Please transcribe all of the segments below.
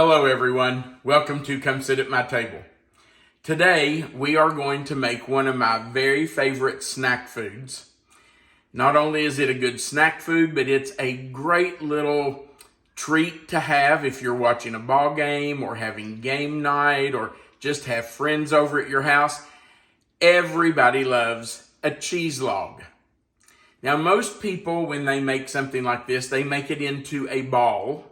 Hello everyone, welcome to Come Sit at My Table. Today we are going to make one of my very favorite snack foods. Not only is it a good snack food, but it's a great little treat to have if you're watching a ball game or having game night or just have friends over at your house. Everybody loves a cheese log. Now most people, when they make something like this, they make it into a ball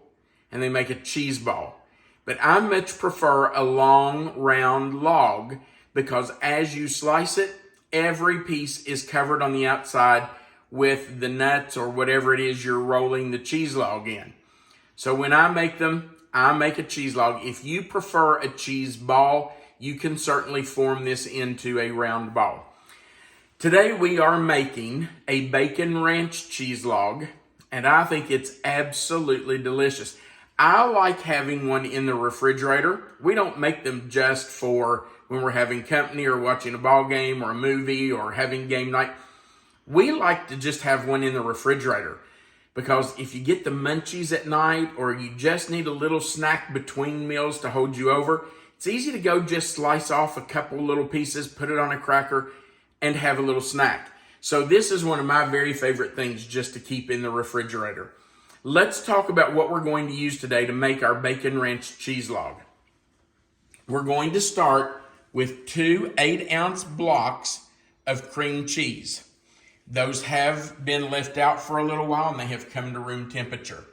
and they make a cheese ball. But I much prefer a long round log because as you slice it, every piece is covered on the outside with the nuts or whatever it is you're rolling the cheese log in. So when I make them, I make a cheese log. If you prefer a cheese ball, you can certainly form this into a round ball. Today we are making a bacon ranch cheese log, and I think it's absolutely delicious. I like having one in the refrigerator. We don't make them just for when we're having company or watching a ball game or a movie or having game night. We like to just have one in the refrigerator because if you get the munchies at night or you just need a little snack between meals to hold you over, it's easy to go just slice off a couple little pieces, put it on a cracker, and have a little snack. So this is one of my very favorite things just to keep in the refrigerator. Let's talk about what we're going to use today to make our bacon ranch cheese log. We're going to start with 2 8-ounce blocks of cream cheese. Those have been left out for a little while and they have come to room temperature.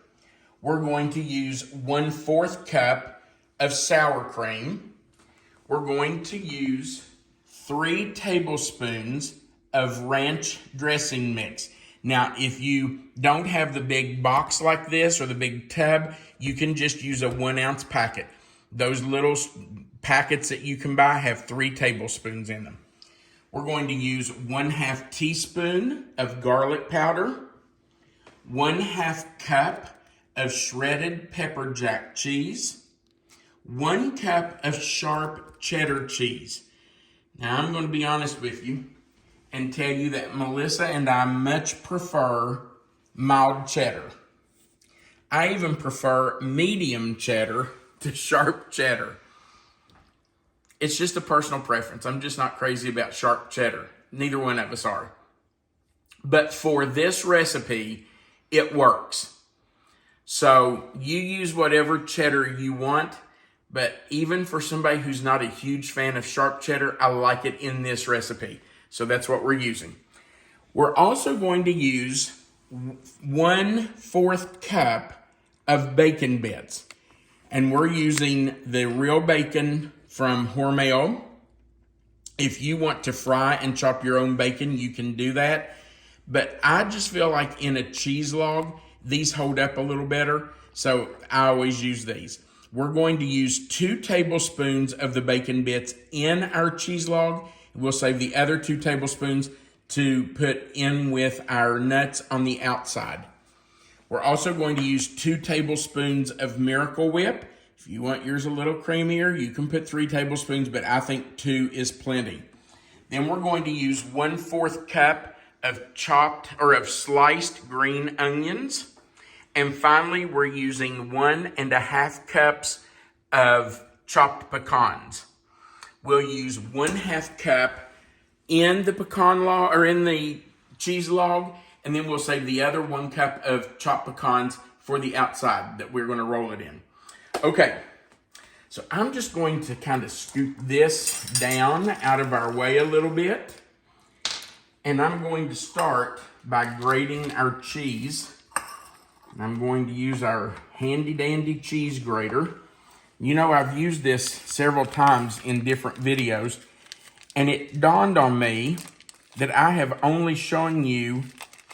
We're going to use 1/4 cup of sour cream. We're going to use 3 tablespoons of ranch dressing mix. Now, if you don't have the big box like this or the big tub, you can just use a 1-ounce packet. Those little packets that you can buy have 3 tablespoons in them. We're going to use 1/2 teaspoon of garlic powder, 1/2 cup of shredded pepper jack cheese, 1 cup of sharp cheddar cheese. Now, I'm going to be honest with you and tell you that Melissa and I much prefer mild cheddar. I even prefer medium cheddar to sharp cheddar. It's just a personal preference. I'm just not crazy about sharp cheddar. Neither one of us are. But for this recipe, it works. So you use whatever cheddar you want, but even for somebody who's not a huge fan of sharp cheddar, I like it in this recipe. So that's what we're using. We're also going to use 1/4 cup of bacon bits. And we're using the real bacon from Hormel. If you want to fry and chop your own bacon, you can do that. But I just feel like in a cheese log, these hold up a little better. So I always use these. We're going to use 2 tablespoons of the bacon bits in our cheese log. We'll save the other 2 tablespoons to put in with our nuts on the outside. We're also going to use 2 tablespoons of Miracle Whip. If you want yours a little creamier, you can put 3 tablespoons, but I think 2 is plenty. Then we're going to use 1/4 cup of sliced green onions. And finally, we're using 1.5 cups of chopped pecans. We'll use 1/2 cup in the pecan log or in the cheese log, and then we'll save the other 1 cup of chopped pecans for the outside that we're going to roll it in. Okay, so I'm just going to kind of scoop this down out of our way a little bit, and I'm going to start by grating our cheese. And I'm going to use our handy dandy cheese grater. You know, I've used this several times in different videos, and it dawned on me that I have only shown you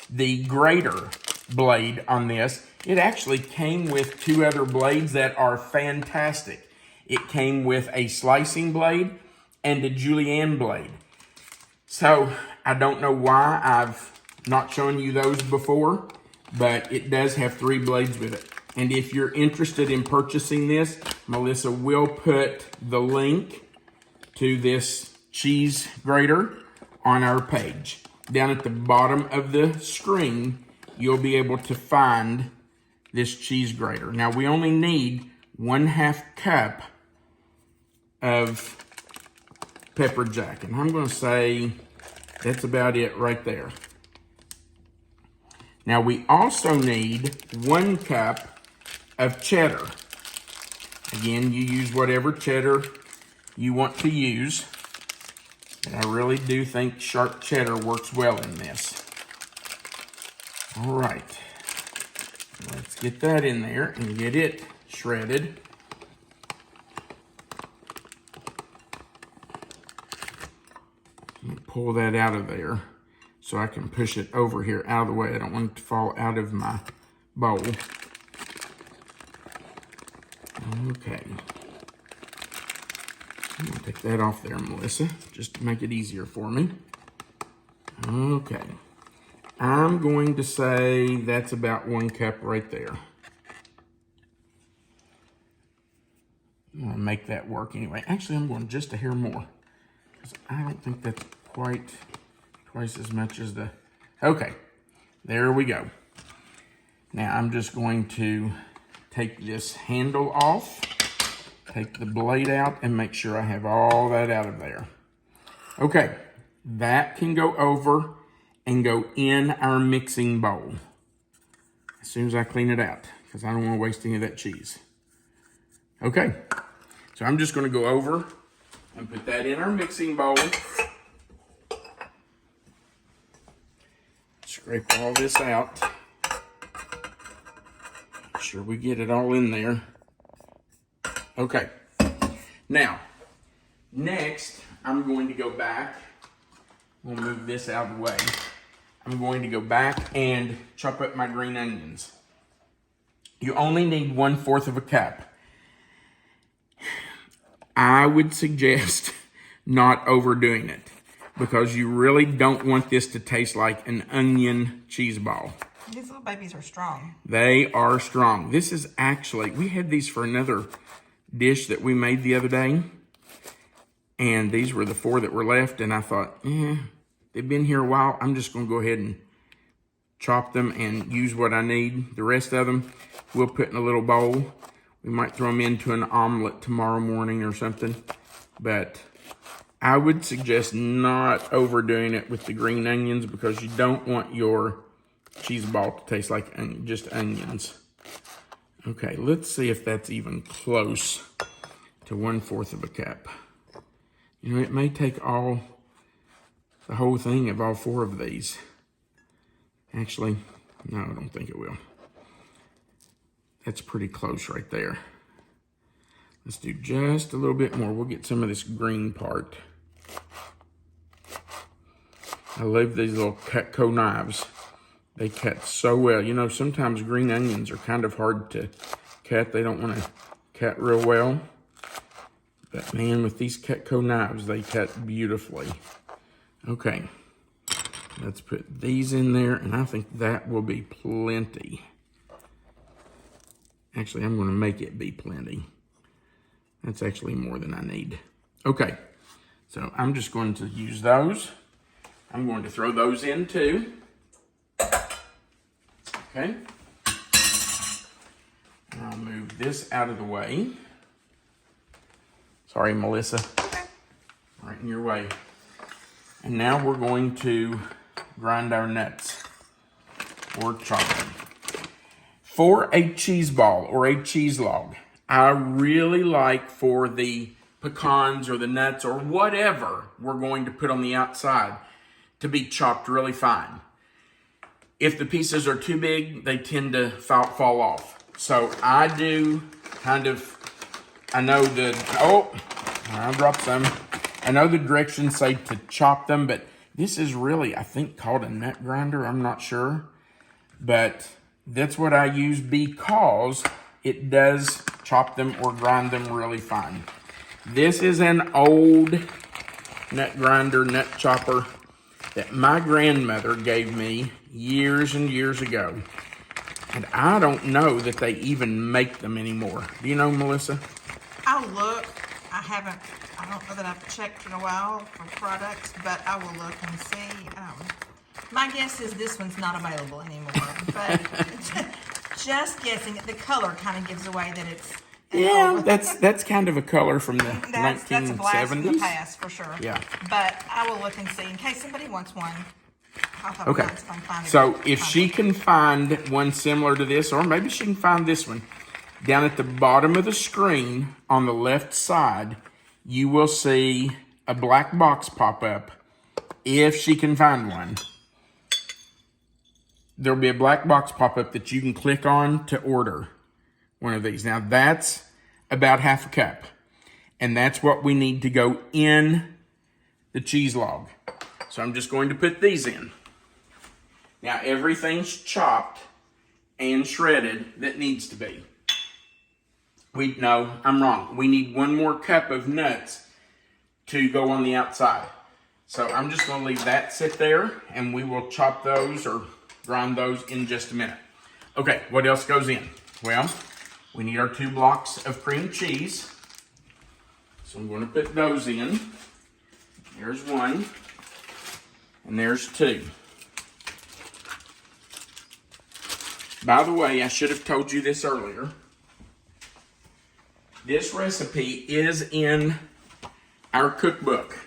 the grater blade on this. It actually came with 2 other blades that are fantastic. It came with a slicing blade and a julienne blade. So I don't know why I've not shown you those before, but it does have 3 blades with it. And if you're interested in purchasing this, Melissa will put the link to this cheese grater on our page. Down at the bottom of the screen, you'll be able to find this cheese grater. Now we only need 1/2 cup of pepper jack. And I'm going to say that's about it right there. Now we also need 1 cup of cheddar. Again, you use whatever cheddar you want to use. And I really do think sharp cheddar works well in this. All right. Let's get that in there and get it shredded. Pull that out of there so I can push it over here out of the way. I don't want it to fall out of my bowl. Okay. I'm gonna take that off there, Melissa, just to make it easier for me. Okay. I'm going to say that's about 1 cup right there. I'm gonna make that work anyway. Actually, I'm going just a hair more, because I don't think that's quite twice as much as the... Okay, there we go. Now I'm just going to take this handle off, take the blade out, and make sure I have all that out of there. Okay, that can go over and go in our mixing bowl as soon as I clean it out, because I don't want to waste any of that cheese. Okay, so I'm just going to go over and put that in our mixing bowl. Scrape all this out. Make sure we get it all in there. Okay. Now, next, I'm going to go back. We'll move this out of the way. I'm going to go back and chop up my green onions. You only need 1/4 cup. I would suggest not overdoing it, because you really don't want this to taste like an onion cheese ball. These little babies are strong. They are strong. This is actually, we had these for another dish that we made the other day. And these were the 4 that were left. And I thought, they've been here a while. I'm just going to go ahead and chop them and use what I need. The rest of them, we'll put in a little bowl. We might throw them into an omelet tomorrow morning or something. But I would suggest not overdoing it with the green onions, because you don't want your cheese ball to taste like just onions. Okay, let's see if that's even close to 1/4 cup. You know, it may take the whole thing of all 4 of these. Actually, no, I don't think it will. That's pretty close right there. Let's do just a little bit more. We'll get some of this green part. I love these little Cutco knives. They cut so well. You know, sometimes green onions are kind of hard to cut. They don't want to cut real well. But man, with these Cutco knives, they cut beautifully. Okay, let's put these in there, and I think that will be plenty. Actually, I'm going to make it be plenty. That's actually more than I need. Okay, so I'm just going to use those. I'm going to throw those in too. Okay. And I'll move this out of the way. Sorry, Melissa. Okay. Right in your way. And now we're going to grind our nuts or chop them. For a cheese ball or a cheese log, I really like for the pecans or the nuts or whatever we're going to put on the outside to be chopped really fine. If the pieces are too big, they tend to fall off. So I do kind of, I know I dropped some. I know the directions say to chop them, but this is really, I think, called a nut grinder. I'm not sure. But that's what I use because it does chop them or grind them really fine. This is an old nut grinder, nut chopper that my grandmother gave me years and years ago. And I don't know that they even make them anymore. Do you know, Melissa? I'll look. I don't know that I've checked in a while for products, but I will look and see. My guess is this one's not available anymore, but just guessing. The color kind of gives away that Yeah, that's kind of a color from the That's a blast from the 1970s. past for sure. Yeah. But I will look and see in case somebody wants one. I'll have Okay. God's gonna find a So good- if find she one. can find one similar to this, or maybe she can find this one, down at the bottom of the screen on the left side, you will see a black box pop up. If she can find one, there'll be a black box pop up that you can click on to order one of these. Now that's about half a cup. And that's what we need to go in the cheese log. So I'm just going to put these in. Now everything's chopped and shredded that needs to be. No, I'm wrong. We need one more cup of nuts to go on the outside. So I'm just going to leave that sit there and we will chop those or grind those in just a minute. Okay, what else goes in? Well, we need our 2 blocks of cream cheese. So I'm going to put those in. There's 1 and there's 2. By the way, I should have told you this earlier. This recipe is in our cookbook.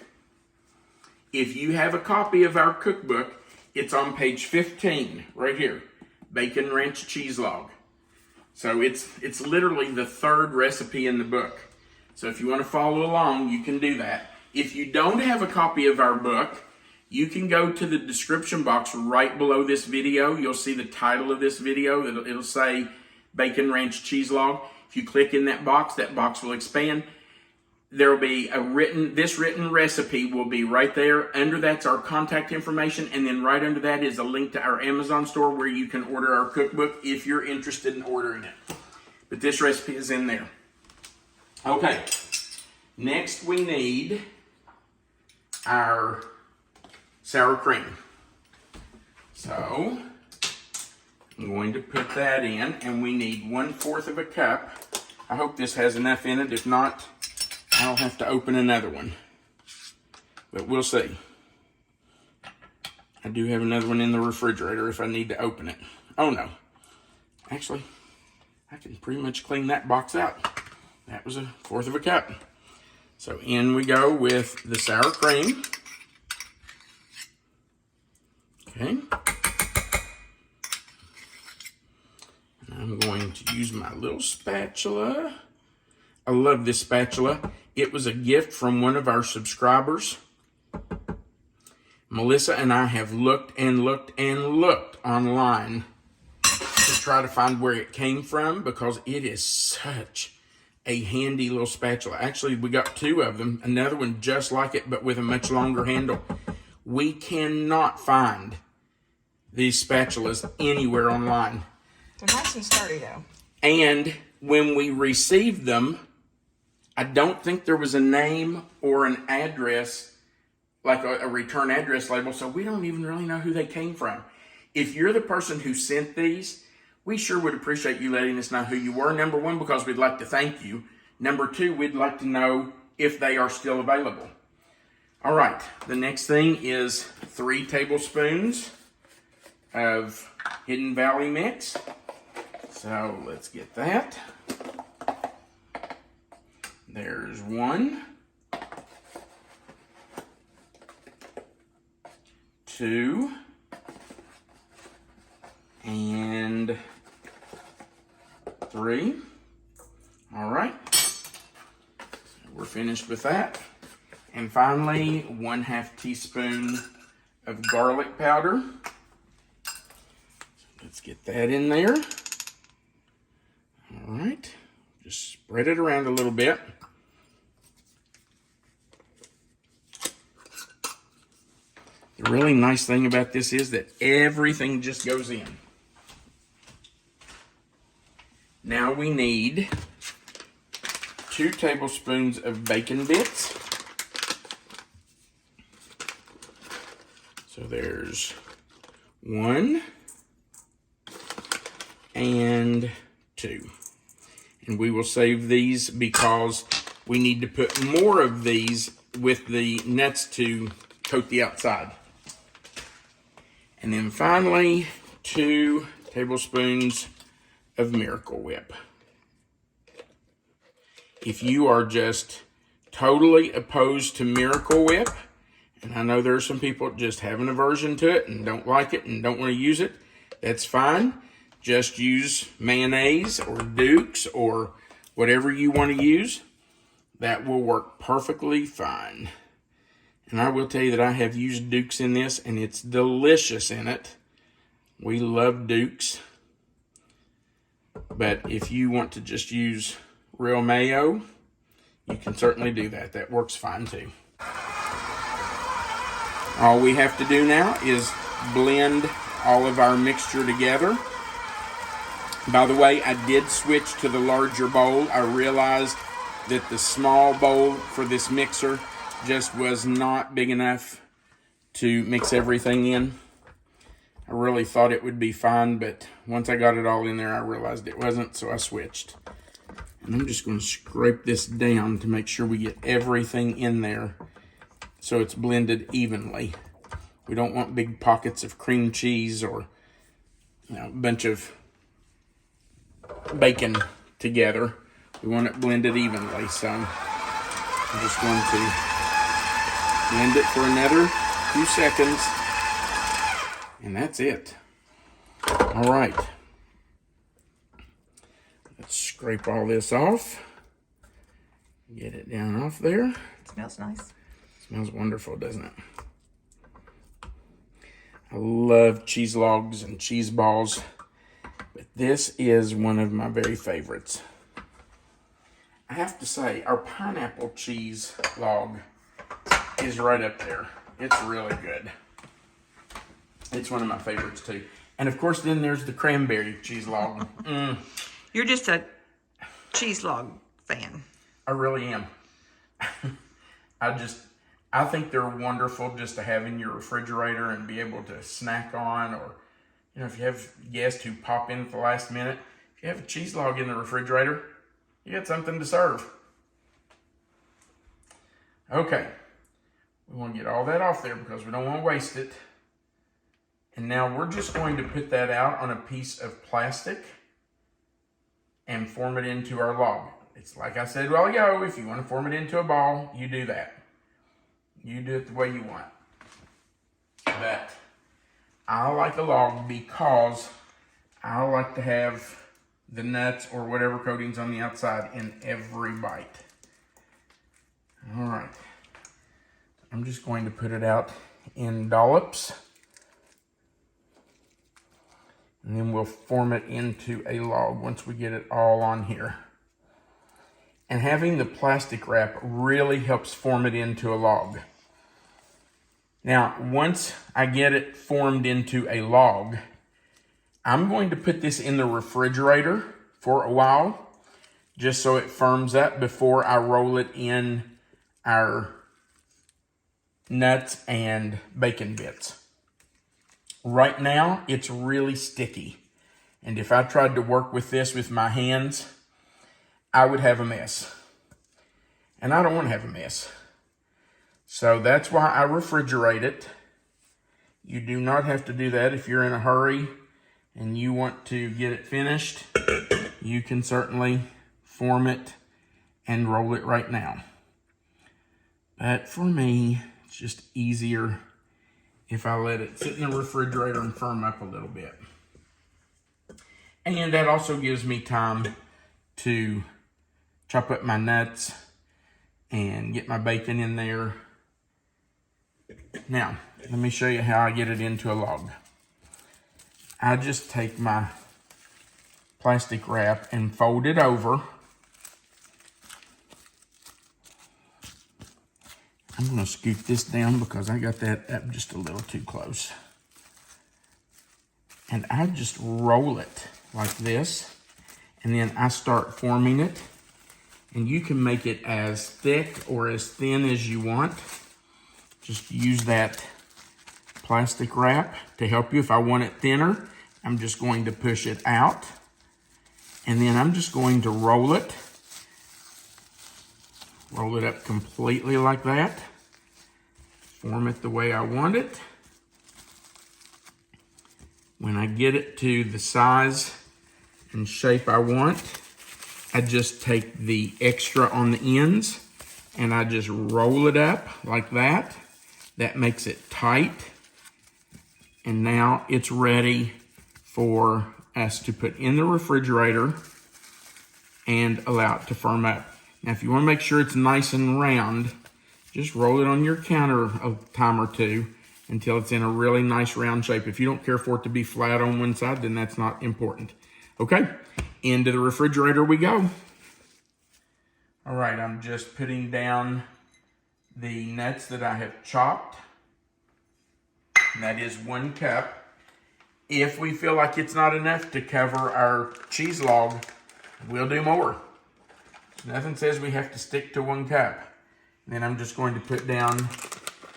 If you have a copy of our cookbook, it's on page 15 right here, Bacon Ranch Cheese Log. So it's literally the 3rd recipe in the book. So if you want to follow along, you can do that. If you don't have a copy of our book, you can go to the description box right below this video. You'll see the title of this video. It'll say Bacon Ranch Cheese Log. If you click in that box will expand. There will be this written recipe will be right there. Under that's our contact information, and then right under that is a link to our Amazon store where you can order our cookbook if you're interested in ordering it. But this recipe is in there. Okay, next we need our sour cream. So I'm going to put that in, and we need 1/4 of a cup. I hope this has enough in it. If not, I'll have to open another one. But we'll see. I do have another one in the refrigerator if I need to open it. Oh no. Actually, I can pretty much clean that box out. That was 1/4 of a cup. So in we go with the sour cream. Okay. I'm going to use my little spatula. I love this spatula. It was a gift from one of our subscribers. Melissa and I have looked and looked and looked online to try to find where it came from because it is such a handy little spatula. Actually, we got 2 of them. Another one just like it, but with a much longer handle. We cannot find these spatulas anywhere online. They're nice and sturdy though. And when we received them, I don't think there was a name or an address, like a return address label, so we don't even really know who they came from. If you're the person who sent these, we sure would appreciate you letting us know who you were. Number 1, because we'd like to thank you. Number 2, we'd like to know if they are still available. All right, the next thing is 3 tablespoons of Hidden Valley mix. So let's get that. There's 1, 2, and 3. All right, we're finished with that. And finally, 1/2 teaspoon of garlic powder. Let's get that in there. All right, just spread it around a little bit. The really nice thing about this is that everything just goes in. Now we need 2 tablespoons of bacon bits. So there's 1 and 2. And we will save these because we need to put more of these with the nuts to coat the outside. And then finally, 2 tablespoons of Miracle Whip. if you are just totally opposed to Miracle Whip, and I know there are some people that just have an aversion to it and don't like it and don't want to use it, that's fine. Just use mayonnaise or Duke's or whatever you want to use. That will work perfectly fine. And I will tell you that I have used Duke's in this, and it's delicious in it. We love Duke's. But if you want to just use real mayo, you can certainly do that. That works fine too. All we have to do now is blend all of our mixture together. By the way, I did switch to the larger bowl. I realized that the small bowl for this mixer just was not big enough to mix everything in. I really thought it would be fine, but once I got it all in there, I realized it wasn't, so I switched. And I'm just going to scrape this down to make sure we get everything in there so it's blended evenly. We don't want big pockets of cream cheese or a bunch of bacon together. We want it blended evenly, so I'm just going to blend it for another few seconds, and that's it. All right. Let's scrape all this off. Get it down off there. It smells nice. Smells wonderful, doesn't it? I love cheese logs and cheese balls, but this is one of my very favorites. I have to say, our pineapple cheese log is right up there. It's really good. It's one of my favorites too. And of course, then there's the cranberry cheese log. You're just a cheese log fan. I really am. I think they're wonderful just to have in your refrigerator and be able to snack on, or, if you have guests who pop in at the last minute, if you have a cheese log in the refrigerator, you got something to serve. Okay. We want to get all that off there because we don't want to waste it. And now we're just going to put that out on a piece of plastic and form it into our log. It's like I said a while ago, if you want to form it into a ball, you do that. You do it the way you want. But I like a log because I like to have the nuts or whatever coating's on the outside in every bite. All right. I'm just going to put it out in dollops. And then we'll form it into a log once we get it all on here. And having the plastic wrap really helps form it into a log. Now, once I get it formed into a log, I'm going to put this in the refrigerator for a while, just so it firms up before I roll it in our nuts and bacon bits. Right now, it's really sticky. And if I tried to work with this with my hands, I would have a mess. And I don't want to have a mess. So that's why I refrigerate it. You do not have to do that if you're in a hurry and you want to get it finished. You can certainly form it and roll it right now. But for me, it's just easier if I let it sit in the refrigerator and firm up a little bit. And that also gives me time to chop up my nuts and get my bacon in there. Now, let me show you how I get it into a log. I just take my plastic wrap and fold it over. I'm going to scoot this down because I got that up just a little too close. And I just roll it like this, and then I start forming it. And you can make it as thick or as thin as you want. Just use that plastic wrap to help you. If I want it thinner, I'm just going to push it out. And then I'm just going to roll it. Roll it up completely like that. Form it the way I want it. When I get it to the size and shape I want, I just take the extra on the ends and I just roll it up like that. That makes it tight. And now it's ready for us to put in the refrigerator and allow it to firm up. Now, if you want to make sure it's nice and round, just roll it on your counter a time or two until it's in a really nice round shape. If you don't care for it to be flat on one side, then that's not important. Okay, into the refrigerator we go. All right, I'm just putting down the nuts that I have chopped. And that is 1 cup. If we feel like it's not enough to cover our cheese log, we'll do more. Nothing says we have to stick to 1 cup. Then I'm just going to put down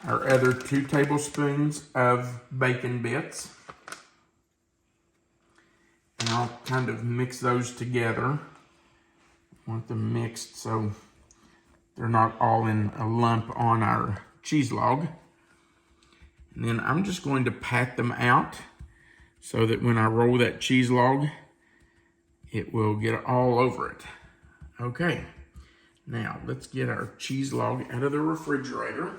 our other 2 tablespoons of bacon bits. And I'll kind of mix those together. I want them mixed so they're not all in a lump on our cheese log. And then I'm just going to pat them out so that when I roll that cheese log, it will get all over it. Okay, now let's get our cheese log out of the refrigerator.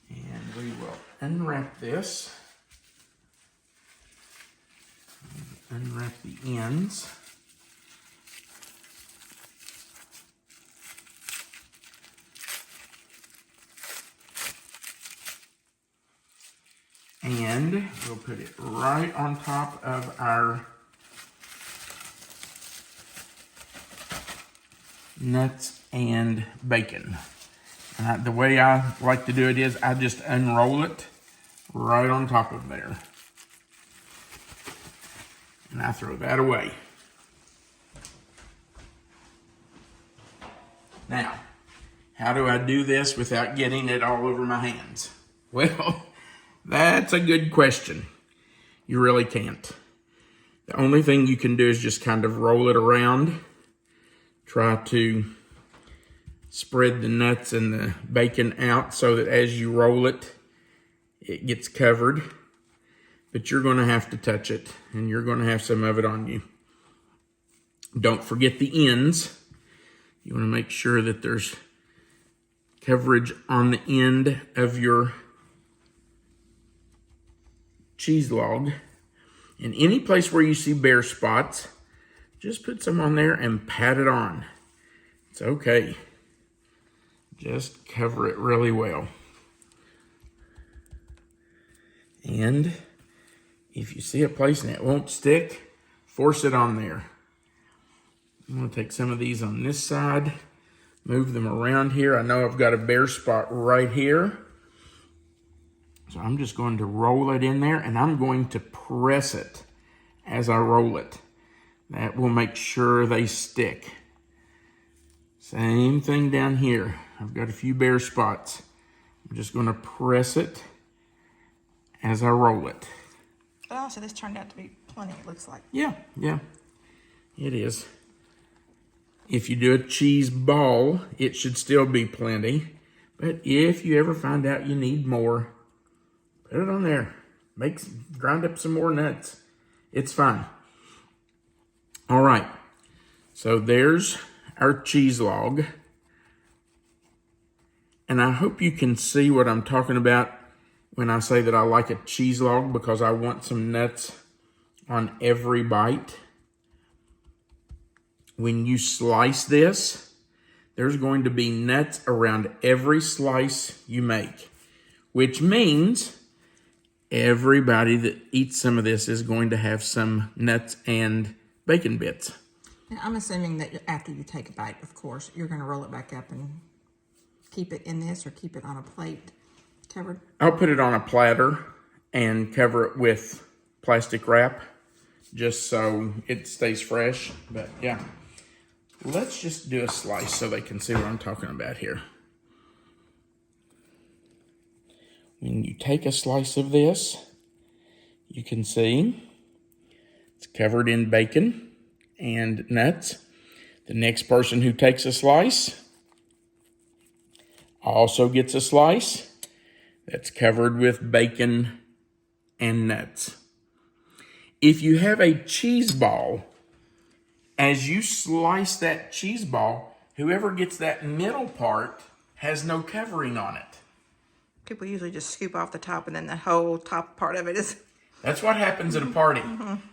And we will unwrap this. Unwrap the ends. And we'll put it right on top of our nuts and bacon. The way I like to do it is I just unroll it right on top of there. And I throw that away. Now, how do I do this without getting it all over my hands? Well, that's a good question. You really can't. The only thing you can do is just kind of roll it around. Try to spread the nuts and the bacon out so that as you roll it, it gets covered. But you're going to have to touch it, and you're going to have some of it on you. Don't forget the ends. You want to make sure that there's coverage on the end of your cheese log. And any place where you see bare spots, just put some on there and pat it on. It's okay. Just cover it really well. And if you see a place and it won't stick, force it on there. I'm going to take some of these on this side, move them around here. I know I've got a bare spot right here. So I'm just going to roll it in there, and I'm going to press it as I roll it. That will make sure they stick. Same thing down here. I've got a few bare spots. I'm just going to press it as I roll it. Oh, so this turned out to be plenty, it looks like. Yeah, it is. If you do a cheese ball, it should still be plenty. But if you ever find out you need more, put it on there. Grind up some more nuts. It's fine. All right. So there's our cheese log. And I hope you can see what I'm talking about when I say that I like a cheese log, because I want some nuts on every bite. When you slice this, there's going to be nuts around every slice you make, which means everybody that eats some of this is going to have some nuts and bacon bits. Now, I'm assuming that after you take a bite, of course, you're going to roll it back up and keep it in this, or keep it on a plate covered? I'll put it on a platter and cover it with plastic wrap just so it stays fresh. But yeah, let's just do a slice so they can see what I'm talking about here. When you take a slice of this, you can see it's covered in bacon and nuts. The next person who takes a slice also gets a slice that's covered with bacon and nuts. if you have a cheese ball, as you slice that cheese ball, whoever gets that middle part has no covering on it. People usually just scoop off the top and then the whole top part of it is... That's what happens at a party.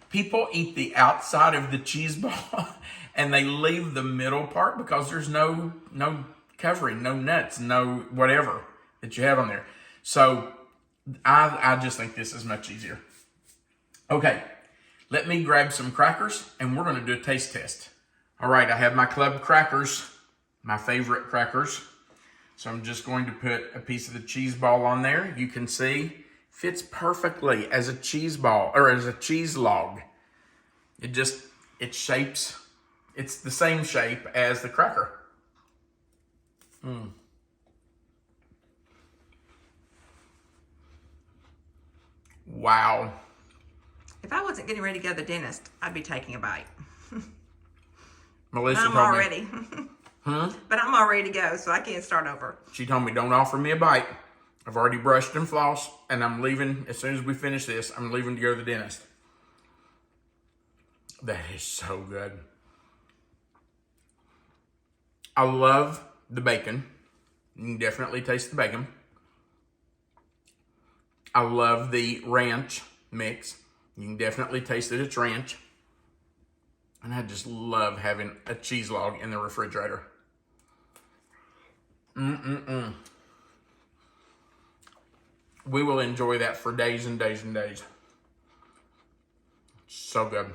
People eat the outside of the cheese ball and they leave the middle part because there's no covering, no nuts, no whatever that you have on there. So I just think this is much easier. Okay, let me grab some crackers and we're going to do a taste test. All right, I have my club crackers, my favorite crackers. So I'm just going to put a piece of the cheese ball on there. You can see fits perfectly as a cheese ball or as a cheese log. It shapes, it's the same shape as the cracker. Wow. If I wasn't getting ready to go to the dentist, I'd be taking a bite. Melissa I'm told already. But I'm all ready to go, so I can't start over. She told me, don't offer me a bite. I've already brushed and flossed, and I'm leaving, as soon as we finish this, I'm leaving to go to the dentist. That is so good. I love the bacon. You can definitely taste the bacon. I love the ranch mix. You can definitely taste that it's ranch. And I just love having a cheese log in the refrigerator. We will enjoy that for days and days and days. So good.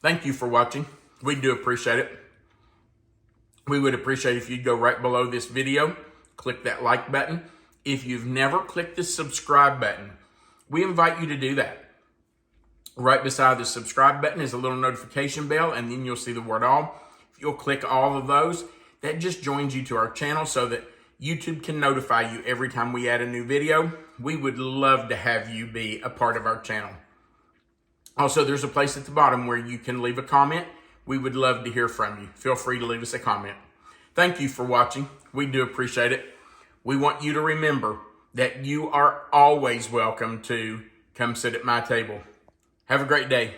Thank you for watching. We do appreciate it. We would appreciate if you'd go right below this video, click that like button. If you've never clicked the subscribe button, we invite you to do that. Right beside the subscribe button is a little notification bell, and then you'll see the word all. If you'll click all of those, that just joins you to our channel so that YouTube can notify you every time we add a new video. We would love to have you be a part of our channel. Also, there's a place at the bottom where you can leave a comment. We would love to hear from you. Feel free to leave us a comment. Thank you for watching. We do appreciate it. We want you to remember that you are always welcome to come sit at my table. Have a great day.